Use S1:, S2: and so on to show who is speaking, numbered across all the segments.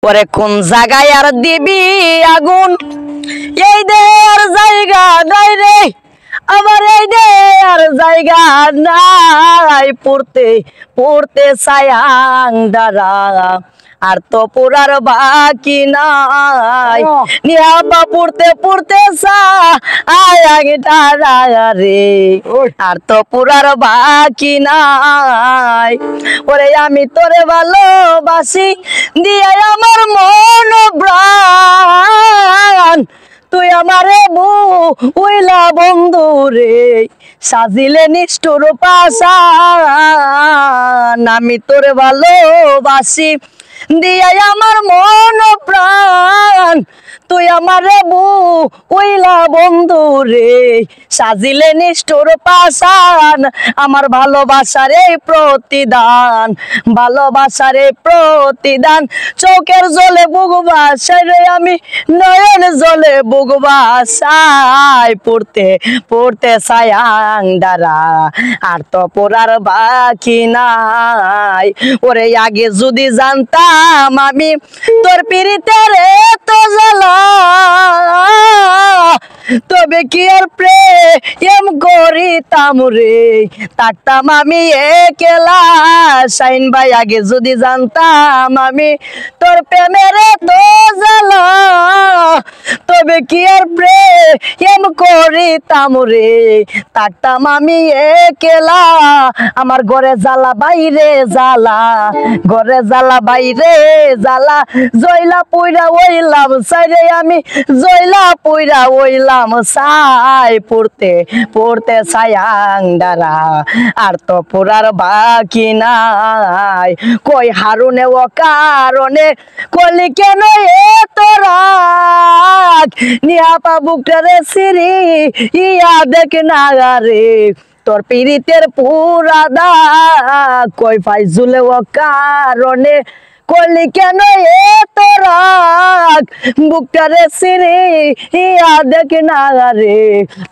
S1: ওরে কোন জায়গায় আর দিবি আগুন এই দেহের জায়গা নাই রে আমার এই দেহের জায়গা নাই পড়তে পড়তে ছায়াং দ্বারা আর তো পুরার বাকি নাই নিহাবা পড়তে পড়তে ছায়াং দ্বারা রে আর তো পুরার বাকি নাই ওরে আমি তোরে ভালোবাসি দিয়ে আমার মন প্রাণ তুই আমারে বুইলা বন্ধু রে সাজিলে নিষ্ঠুর পাশান আমি তোরে ভালোবাসি দিয়ে আমার মন প্রাণ তুই আমারে বুইলা বন্ধু রে সাজিলে নিষ্ঠুর পাশান আমার ভালোবাসার এই প্রতিদান ভালোবাসার এই প্রতিদান চোখের জলে বুক ভাসাই রে আমি নয়ন জলে বুক ভাসাই পড়তে পড়তে ছায়াং দ্বারা আর তো পড়ার বাকি নাই ওরে আগে যদি জানতাম আমি তোর পিরিতের এত জ্বালা তবে কি আর প্রেম করিতাম রে তারতাম আমি একলা শাইন ভাই আগে যদি জানতাম আমি তোর প্রেমের তো জ্বালা তবে কি আর প্রেম করিতাম রে তারতাম আমি একলা আমার ঘরে জ্বালা বাইরে জ্বালা ঘরে জ্বালা বাইরে জ্বালা জয়লা পুইরা ওইলাম সাইরে আমি জয়লা পুইরা ওইলাম সাই পড়তে পড়তে ছায়াং দ্বারা আর তো পুরার বাকি নাই কই হারুনে ও কারণে কলি কেন এত রাগ নিহাপা বুকটারে সিরি ইয়া দেখ না রে তোর পিরিতের পুরা দাগ কই ফাইজুলে ও কারণে কলি কেন এত রাগ বুকটারে সিরি ইয়া দেখ না রে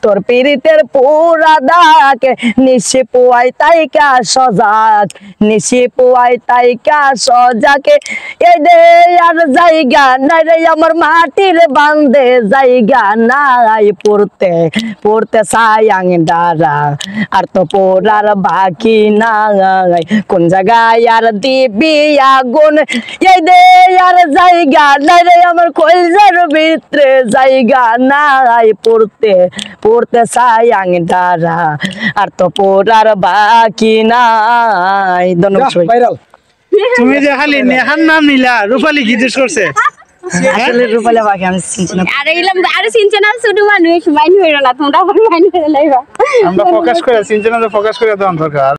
S1: তোর পিরিতের পুরা দাগ নিশি পুয়াই তাইকা সজাগ নিশি পুয়াই তাইকা সজাকে এই দে আর জায়গা নাই রে আমার মাটির বান্ধে জায়গা নাই পড়তে পড়তে ছায়াং দ্বারা আর তো পড়ার বাকি নাই কোন জায়গায় আর দিবি আগুন এই দে আর জায়গা নাই রে আমার কলজার ভিতরে জায়গা নাই পড়তে পড়তে ছায়াং দ্বারা আর তো পড়ার বাকি নাই
S2: ভাইরাল তুমি যে খালি নেহার নাম নিলা রূপালী কি জিজ্ঞেস করছে
S1: আসলে রূপালী বাকি আমি চিনছি না
S3: আরে ইলাম আরে চিনছে না শুধু মানুষ মাইন হইরা না তোমরা মাইন হইরা লাইবা
S2: আমরা ফোকাস করে সিনজেনা ফোকাস করে দাও দরকার